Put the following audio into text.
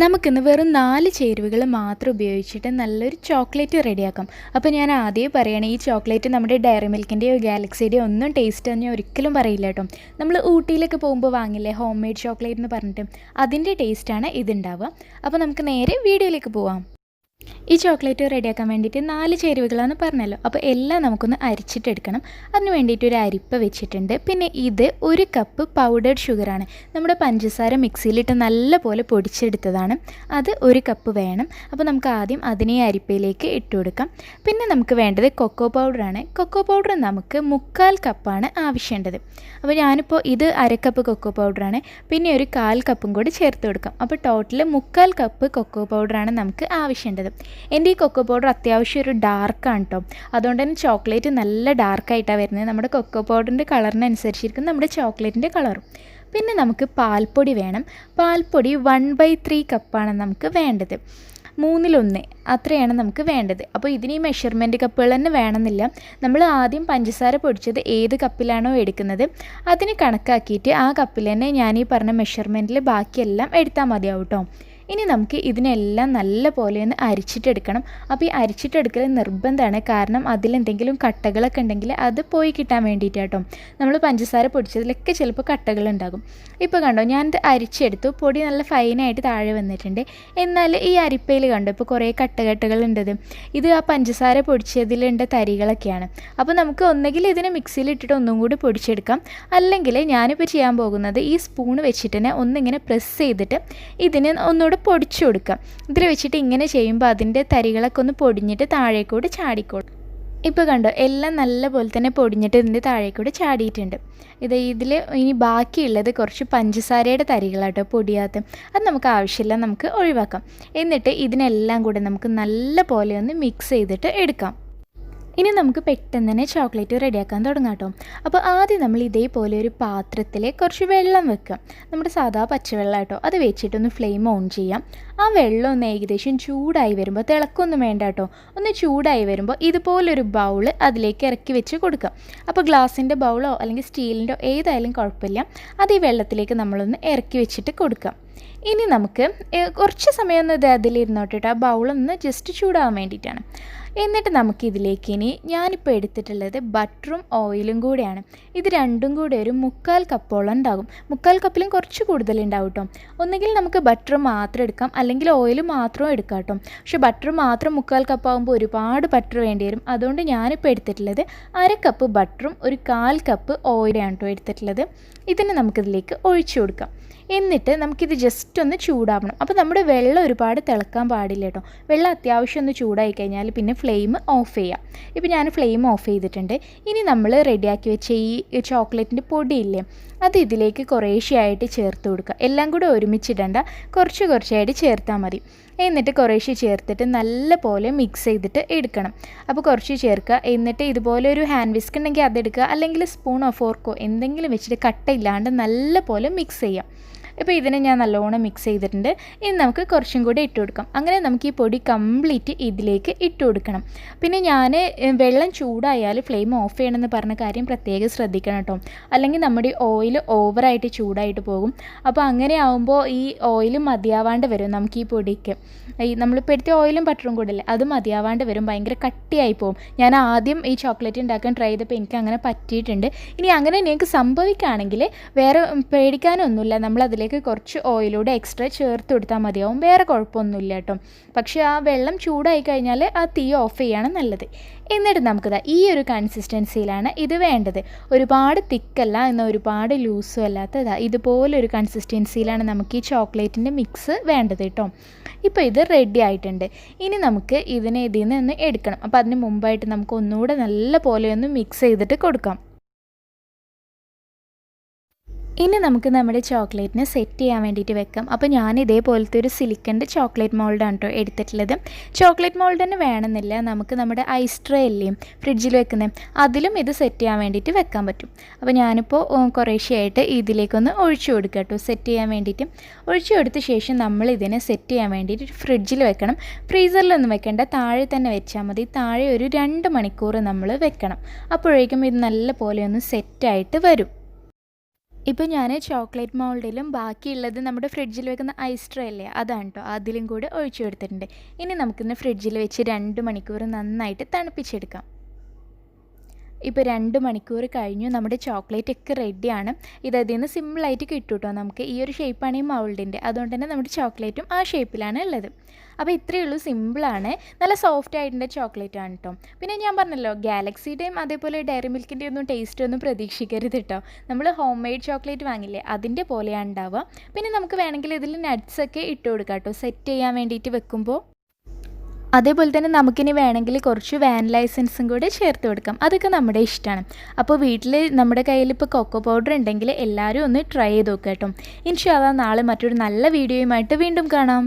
നമുക്കിന്ന് വെറും 4 ചേരുവകൾ മാത്രം ഉപയോഗിച്ചിട്ട് നല്ലൊരു ചോക്ലേറ്റ് റെഡിയാക്കാം. അപ്പോൾ ഞാൻ ആദ്യമേ പറയുകയാണ്, ഈ ചോക്ലേറ്റ് നമ്മുടെ ഡയറി മിൽക്കിൻ്റെയോ ഗാലക്സിയുടെയോ ഒന്നും ടേസ്റ്റ് ഞാൻ ഒരിക്കലും പറയില്ല കേട്ടോ. നമ്മൾ ഊട്ടിയിലൊക്കെ പോകുമ്പോൾ വാങ്ങില്ലേ ഹോം മെയ്ഡ് ചോക്ലേറ്റ് എന്ന് പറഞ്ഞിട്ട്, അതിൻ്റെ ടേസ്റ്റാണ് ഇതുണ്ടാവുക. അപ്പോൾ നമുക്ക് നേരെ വീഡിയോയിലേക്ക് പോവാം. ഈ ചോക്ലേറ്റ് റെഡിയാക്കാൻ വേണ്ടിയിട്ട് 4 ചേരുവകളാണെന്ന് പറഞ്ഞല്ലോ. അപ്പോൾ എല്ലാം നമുക്കൊന്ന് അരിച്ചിട്ടെടുക്കണം. അതിന് വേണ്ടിയിട്ട് ഒരു അരിപ്പ വെച്ചിട്ടുണ്ട്. പിന്നെ ഇത് 1 കപ്പ് പൗഡേർഡ് ഷുഗറാണ്. നമ്മുടെ പഞ്ചസാര മിക്സിയിലിട്ട് നല്ലപോലെ പൊടിച്ചെടുത്തതാണ്. അത് 1 കപ്പ് വേണം. അപ്പോൾ നമുക്ക് ആദ്യം അതിനെ അരിപ്പയിലേക്ക് ഇട്ട് കൊടുക്കാം. പിന്നെ നമുക്ക് വേണ്ടത് കൊക്കോ പൗഡറാണ്. കൊക്കോ പൗഡർ നമുക്ക് 3/4 കപ്പാണ് ആവശ്യമുള്ളത്. അപ്പോൾ ഞാനിപ്പോൾ ഇത് 1/2 കപ്പ് കൊക്കോ പൗഡറാണ്. പിന്നെ ഒരു 1/4 കപ്പും കൂടി ചേർത്ത് കൊടുക്കാം. അപ്പോൾ ടോട്ടൽ 3/4 കപ്പ് കൊക്കോ പൗഡറാണ് നമുക്ക് ആവശ്യമുള്ളത്. എൻ്റെ ഈ കൊക്കോ പൗഡർ അത്യാവശ്യം ഒരു ഡാർക്കാണ് കേട്ടോ. അതുകൊണ്ട് തന്നെ ചോക്ലേറ്റ് നല്ല ഡാർക്കായിട്ടാണ് വരുന്നത്. നമ്മുടെ കൊക്കോ പൗഡറിൻ്റെ കളറിനനുസരിച്ചിരിക്കും നമ്മുടെ ചോക്ലേറ്റിൻ്റെ കളറും. പിന്നെ നമുക്ക് പാൽപ്പൊടി വേണം. പാൽപ്പൊടി 1/3 കപ്പാണ് നമുക്ക് വേണ്ടത്. 1/3 അത്രയാണ് നമുക്ക് വേണ്ടത്. അപ്പോൾ ഇതിന് ഈ മെഷർമെൻറ്റ് കപ്പുകൾ തന്നെ വേണമെന്നില്ല. നമ്മൾ ആദ്യം പഞ്ചസാര പൊടിച്ചത് ഏത് കപ്പിലാണോ എടുക്കുന്നത് അതിന് കണക്കാക്കിയിട്ട് ആ കപ്പിൽ തന്നെ ഞാൻ ഈ പറഞ്ഞ മെഷർമെൻറ്റിൽ ബാക്കിയെല്ലാം എടുത്താൽ മതിയാവും കേട്ടോ. ഇനി നമുക്ക് ഇതിനെല്ലാം നല്ല പോലെ ഒന്ന് അരിച്ചിട്ടെടുക്കണം. അപ്പോൾ ഈ അരിച്ചിട്ടെടുക്കൽ നിർബന്ധമാണ്. കാരണം അതിലെന്തെങ്കിലും കട്ടകളൊക്കെ ഉണ്ടെങ്കിൽ അത് പോയി കിട്ടാൻ വേണ്ടിയിട്ടാട്ടോ. നമ്മൾ പഞ്ചസാര പൊടിച്ചതിലൊക്കെ ചിലപ്പോൾ കട്ടകളുണ്ടാകും. ഇപ്പോൾ കണ്ടോ, ഞാനിത് അരിച്ചെടുത്തു. പൊടി നല്ല ഫൈനായിട്ട് താഴെ വന്നിട്ടുണ്ട്. എന്നാൽ ഈ അരിപ്പയിൽ കണ്ടോ ഇപ്പോൾ കുറേ കട്ടകളുണ്ടത്. ഇത് ആ പഞ്ചസാര പൊടിച്ചതിലുണ്ട തരികളൊക്കെയാണ്. അപ്പോൾ നമുക്ക് ഒന്നുകിൽ ഇതിനെ മിക്സിയിലിട്ടിട്ട് ഒന്നും കൂടി പൊടിച്ചെടുക്കാം. അല്ലെങ്കിൽ ഞാനിപ്പോൾ ചെയ്യാൻ പോകുന്നത് ഈ സ്പൂൺ വെച്ചിട്ട് തന്നെ ഒന്നിങ്ങനെ പ്രസ് ചെയ്തിട്ട് ഇതിന് ഒന്നുകൂടെ പൊടിച്ചു കൊടുക്കാം. ഇതിൽ വെച്ചിട്ട് ഇങ്ങനെ ചെയ്യുമ്പോൾ അതിൻ്റെ തരികളൊക്കെ ഒന്ന് പൊടിഞ്ഞിട്ട് താഴേക്കൂടെ ചാടിക്കോളും. ഇപ്പോൾ കണ്ടോ, എല്ലാം നല്ല പോലെ തന്നെ പൊടിഞ്ഞിട്ട് ഇതിൻ്റെ താഴേക്കൂടെ ചാടിയിട്ടുണ്ട്. ഇതിൽ ഇനി ബാക്കിയുള്ളത് കുറച്ച് പഞ്ചസാരയുടെ തരികളാട്ടോ, പൊടിയാത്ത. അത് നമുക്ക് ആവശ്യമില്ല, നമുക്ക് ഒഴിവാക്കാം. എന്നിട്ട് ഇതിനെല്ലാം കൂടെ നമുക്ക് നല്ല പോലെ ഒന്ന് മിക്സ് ചെയ്തിട്ട് എടുക്കാം. ഇനി നമുക്ക് പെട്ടെന്ന് തന്നെ ചോക്ലേറ്റ് റെഡിയാക്കാൻ തുടങ്ങാം കേട്ടോ. അപ്പോൾ ആദ്യം നമ്മൾ ഇതേപോലെ ഒരു പാത്രത്തിൽ കുറച്ച് വെള്ളം വെക്കാം. നമ്മുടെ സാധാ പച്ചവെള്ളം കേട്ടോ. അത് വെച്ചിട്ടൊന്ന് ഫ്ലെയിം ഓൺ ചെയ്യാം. ആ വെള്ളം ഒന്ന് ഏകദേശം ചൂടായി വരുമ്പോൾ, തിളക്കൊന്നും വേണ്ട കേട്ടോ, ഒന്ന് ചൂടായി വരുമ്പോൾ ഇതുപോലൊരു ബൗള് അതിലേക്ക് ഇറക്കി വെച്ച് കൊടുക്കാം. അപ്പോൾ ഗ്ലാസിൻ്റെ ബൗളോ അല്ലെങ്കിൽ സ്റ്റീലിൻ്റെ ഏതായാലും കുഴപ്പമില്ല. അത് ഈ വെള്ളത്തിലേക്ക് നമ്മളൊന്ന് ഇറക്കി വെച്ചിട്ട് കൊടുക്കാം. ഇനി നമുക്ക് കുറച്ച് സമയം ഒന്ന് അതിലിരുന്നോട്ടെ കേട്ടോ. ആ ബൗളൊന്ന് ജസ്റ്റ് ചൂടാകാൻ വേണ്ടിയിട്ടാണ്. എന്നിട്ട് നമുക്കിതിലേക്ക് ഇനി ഞാനിപ്പോൾ എടുത്തിട്ടുള്ളത് ബട്ടറും ഓയിലും കൂടെയാണ്. ഇത് രണ്ടും കൂടെ ഒരു 3/4 കപ്പോളം ഉണ്ടാകും. 3/4 കപ്പിലും കുറച്ച് കൂടുതലുണ്ടാവും കേട്ടോ. ഒന്നുകിൽ നമുക്ക് ബട്ടർ മാത്രം എടുക്കാം, അല്ലെങ്കിൽ ഓയിൽ മാത്രം എടുക്കാം കേട്ടോ. പക്ഷേ ബട്ടർ മാത്രം 3/4 കപ്പാകുമ്പോൾ ഒരുപാട് ബട്ടർ വേണ്ടി വരും. അതുകൊണ്ട് ഞാനിപ്പോൾ എടുത്തിട്ടുള്ളത് 1/2 കപ്പ് ബട്ടറും ഒരു 1/4 കപ്പ് ഓയിലാണ് കേട്ടോ എടുത്തിട്ടുള്ളത്. ഇതിന് നമുക്കിതിലേക്ക് ഒഴിച്ചു കൊടുക്കാം. എന്നിട്ട് നമുക്കിത് ജസ്റ്റ് ഒന്ന് ചൂടാവണം. അപ്പോൾ നമ്മുടെ വെള്ളം ഒരുപാട് തിളക്കാൻ പാടില്ല കേട്ടോ. വെള്ളം അത്യാവശ്യം ഒന്ന് ചൂടായി കഴിഞ്ഞാൽ പിന്നെ ഫ്ലെയിം ഓഫ് ചെയ്യാം. ഇപ്പോൾ ഞാൻ ഫ്ലെയിം ഓഫ് ചെയ്തിട്ടുണ്ട്. ഇനി നമ്മൾ റെഡിയാക്കി വെച്ച ഈ ചോക്ലേറ്റിൻ്റെ പൊടിയില്ലേ, അത് ഇതിലേക്ക് കുറേശ്ശെയായിട്ട് ചേർത്ത് കൊടുക്കുക. എല്ലാം കൂടെ ഒരുമിച്ചിടണ്ട, കുറച്ചായിട്ട് ചേർത്താൽ മതി. എന്നിട്ട് കുറേശ്ശെ ചേർത്തിട്ട് നല്ല പോലെ മിക്സ് ചെയ്തിട്ട് എടുക്കണം. അപ്പോൾ കുറച്ച് ചേർക്കുക. എന്നിട്ട് ഇതുപോലെ ഒരു ഹാൻഡ് വിസ്ക് ഉണ്ടെങ്കിൽ അതെടുക്കുക, അല്ലെങ്കിൽ സ്പൂണോ ഫോർക്കോ എന്തെങ്കിലും വെച്ചിട്ട് കട്ടയില്ലാണ്ട് നല്ല പോലെ മിക്സ് ചെയ്യാം. ഇപ്പോൾ ഇതിനെ ഞാൻ നല്ലോണം മിക്സ് ചെയ്തിട്ടുണ്ട്. ഇനി നമുക്ക് കുറച്ചും കൂടി ഇട്ട് കൊടുക്കാം. അങ്ങനെ നമുക്ക് ഈ പൊടി കംപ്ലീറ്റ് ഇതിലേക്ക് ഇട്ട് കൊടുക്കണം. പിന്നെ ഞാൻ വെള്ളം ചൂടായാൽ ഫ്ലെയിം ഓഫ് ചെയ്യണമെന്ന് പറഞ്ഞ കാര്യം പ്രത്യേകം ശ്രദ്ധിക്കണം കേട്ടോ. അല്ലെങ്കിൽ നമ്മുടെ ഓയിൽ ഓവറായിട്ട് ചൂടായിട്ട് പോകും. അപ്പോൾ അങ്ങനെ ആകുമ്പോൾ ഈ ഓയിൽ മതിയാവാണ്ട് വരും നമുക്ക് ഈ പൊടിക്ക്. നമ്മളിപ്പോൾ എടുത്ത ഓയിലും ബട്ടറും കൂടെ അല്ലേ, അത് മതിയാവാണ്ട് വരും, ഭയങ്കര കട്ടിയായി പോകും. ഞാൻ ആദ്യം ഈ ചോക്ലേറ്റ് ഉണ്ടാക്കാൻ ട്രൈ ചെയ്തപ്പോൾ എനിക്ക് അങ്ങനെ പറ്റിയിട്ടുണ്ട്. ഇനി അങ്ങനെ നിങ്ങൾക്ക് സംഭവിക്കുകയാണെങ്കിൽ വേറെ പേടിക്കാനൊന്നുമില്ല. നമ്മളതിലേക്ക് കുറച്ച് ഓയിലൂടെ എക്സ്ട്രാ ചേർത്ത് കൊടുത്താൽ മതിയാവും. വേറെ കുഴപ്പമൊന്നുമില്ല കേട്ടോ. പക്ഷേ ആ വെള്ളം ചൂടായി കഴിഞ്ഞാൽ ആ തീ ഓഫ് ചെയ്യാണ് നല്ലത്. എന്നിട്ട് നമുക്കിതാ ഈ ഒരു കൺസിസ്റ്റൻസിയിലാണ് ഇത് വേണ്ടത്. ഒരുപാട് തിക്കല്ല, എന്നാൽ ഒരുപാട് ലൂസും അല്ലാത്ത ഇതുപോലൊരു കൺസിസ്റ്റൻസിയിലാണ് നമുക്ക് ഈ ചോക്ലേറ്റിൻ്റെ മിക്സ് വേണ്ടത് കേട്ടോ. ഇപ്പോൾ ഇത് റെഡി ആയിട്ടുണ്ട്. ഇനി നമുക്ക് ഇതിനെ ഇതിൽ നിന്ന് ഒന്ന് എടുക്കണം. അപ്പോൾ അതിന് മുമ്പായിട്ട് നമുക്ക് ഒന്നുകൂടെ നല്ല പോലെ ഒന്ന് മിക്സ് ചെയ്തിട്ട് കൊടുക്കാം. ഇനി നമുക്ക് നമ്മുടെ ചോക്ലേറ്റിനെ സെറ്റ് ചെയ്യാൻ വേണ്ടിയിട്ട് വെക്കാം. അപ്പോൾ ഞാൻ ഇതേപോലത്തെ ഒരു സിലിക്കൻ്റെ ചോക്ലേറ്റ് മോൾഡാണ് കേട്ടോ എടുത്തിട്ടുള്ളത്. ചോക്ലേറ്റ് മോൾഡ് തന്നെ വേണമെന്നില്ല, നമുക്ക് നമ്മുടെ ഐസ് ട്രേ അല്ലേ ഫ്രിഡ്ജിൽ വെക്കുന്നത്, അതിലും ഇത് സെറ്റ് ചെയ്യാൻ വേണ്ടിയിട്ട് വെക്കാൻ പറ്റും. അപ്പോൾ ഞാനിപ്പോൾ കുറേശ്ശെയായിട്ട് ഇതിലേക്കൊന്ന് ഒഴിച്ചു കൊടുക്കുക കേട്ടോ, സെറ്റ് ചെയ്യാൻ വേണ്ടിയിട്ട്. ഒഴിച്ചു കൊടുത്ത ശേഷം നമ്മൾ ഇതിനെ സെറ്റ് ചെയ്യാൻ വേണ്ടിയിട്ട് ഫ്രിഡ്ജിൽ വെക്കണം. ഫ്രീസറിലൊന്നും വെക്കേണ്ട, താഴെ തന്നെ വെച്ചാൽ മതി. താഴെ ഒരു 2 മണിക്കൂർ നമ്മൾ വെക്കണം. അപ്പോഴേക്കും ഇത് നല്ല പോലെ ഒന്ന് സെറ്റായിട്ട് വരും. ഇപ്പോൾ ഞാൻ ചോക്ലേറ്റ് മൗൾഡിലും ബാക്കിയുള്ളത് നമ്മുടെ ഫ്രിഡ്ജിൽ വെക്കുന്ന ഐസ് ട്രേ അല്ലേ അതാണ് കേട്ടോ, അതിലും കൂടെ ഒഴിച്ചു കൊടുത്തിട്ടുണ്ട്. ഇനി നമുക്കിന്ന് ഫ്രിഡ്ജിൽ വെച്ച് 2 മണിക്കൂർ നന്നായിട്ട് തണുപ്പിച്ചെടുക്കാം. ഇപ്പോൾ 2 മണിക്കൂർ കഴിഞ്ഞു, നമ്മുടെ ചോക്ലേറ്റ് ഒക്കെ റെഡിയാണ്. ഇതിൽ നിന്ന് സിമ്പിളായിട്ട് കിട്ടും കേട്ടോ നമുക്ക്. ഈ ഒരു ഷേപ്പാണ് ഈ മൗൾഡിൻ്റെ, അതുകൊണ്ട് തന്നെ നമ്മുടെ ചോക്ലേറ്റും ആ ഷേപ്പിലാണ് ഉള്ളത്. അപ്പോൾ ഇത്രയേ ഉള്ളൂ, സിമ്പിളാണ്, നല്ല സോഫ്റ്റ് ആയിട്ടുള്ള ചോക്ലേറ്റ് ആണ് കേട്ടോ. പിന്നെ ഞാൻ പറഞ്ഞല്ലോ, ഗാലക്സിയുടെയും അതേപോലെ ഡയറി മിൽക്കിൻ്റെ ഒന്നും ടേസ്റ്റ് ഒന്നും പ്രതീക്ഷിക്കരുത് കേട്ടോ. നമ്മൾ ഹോം മെയ്ഡ് ചോക്ലേറ്റ് വാങ്ങില്ലേ, അതിൻ്റെ പോലെയാണ് ഉണ്ടാവുക. പിന്നെ നമുക്ക് വേണമെങ്കിൽ ഇതിൽ നട്ട്സൊക്കെ ഇട്ട് കൊടുക്കാം കേട്ടോ, സെറ്റ് ചെയ്യാൻ വേണ്ടിയിട്ട് വെക്കുമ്പോൾ. അതേപോലെ തന്നെ നമുക്കിനി വേണമെങ്കിൽ കുറച്ച് വാനില എസൻസും കൂടെ ചേർത്ത് കൊടുക്കാം, അതൊക്കെ നമ്മുടെ ഇഷ്ടമാണ്. അപ്പോൾ വീട്ടിൽ നമ്മുടെ കയ്യിൽ ഇപ്പോൾ കൊക്കോ പൗഡർ ഉണ്ടെങ്കിൽ എല്ലാവരും ഒന്ന് ട്രൈ ചെയ്ത് നോക്കുക കേട്ടോ. ഇൻഷാ അല്ലാഹ് നാളെ മറ്റൊരു നല്ല വീഡിയോയുമായിട്ട് വീണ്ടും കാണാം.